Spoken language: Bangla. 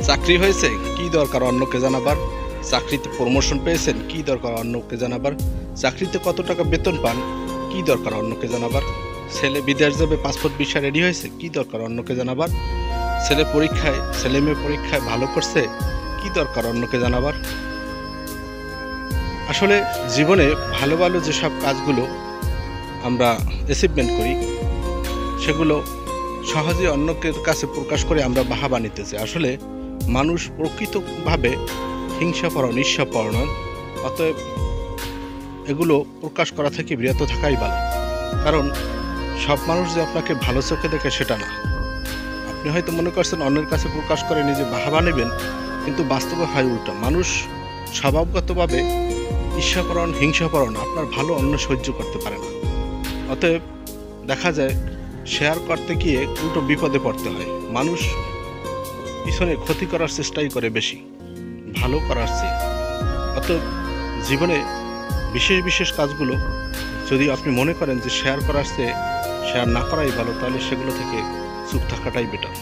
চাকরি হয়েছে কি দরকার অন্যকে জানাবার, চাকরিতে প্রমোশন পেয়েছেন কি দরকার অন্যকে জানাবার, চাকরিতে কত টাকা বেতন পান কি দরকার অন্যকে জানাবার, ছেলে বিদেশ যাবে পাসপোর্ট ভিসা রেডি হয়েছে কি দরকার অন্যকে জানাবার, ছেলে মেয়ে পরীক্ষায় ভালো করছে কি দরকার অন্যকে জানাবার। আসলে জীবনে ভালো ভালো যেসব কাজগুলো আমরা অ্যাচিভমেন্ট করি সেগুলো সহজে অন্যের কাছে প্রকাশ করে আমরা বাহাবা নিতে চাই। আসলে মানুষ প্রকৃতভাবে হিংসাপরায়ণ, ঈর্ষাপরায়ণ। অতএব এগুলো প্রকাশ করা থেকে বিরত থাকাই ভালো। কারণ সব মানুষ যে আপনাকে ভালো চোখে দেখে সেটা না। আপনি হয়তো মনে করছেন অন্যের কাছে প্রকাশ করে নিজে বাহাবা নেবেন, কিন্তু বাস্তবে হয় উল্টা। মানুষ স্বভাবগতভাবে ঈর্ষাপরায়ণ, হিংসাপরায়ণ, আপনার ভালো অন্য সহ্য করতে পারে না। অতএব দেখা যায় শেয়ার করতে গিয়ে উল্টো বিপদে পড়তে হয়। মানুষ পিছনে ক্ষতি করার চেষ্টাই করে বেশি, ভালো করার চেয়ে। অতএব জীবনে বিশেষ বিশেষ কাজগুলো যদি আপনি মনে করেন যে শেয়ার করার চেয়ে শেয়ার না করাই ভালো, তাহলে সেগুলো থেকে চুপ থাকাটাই বেটার।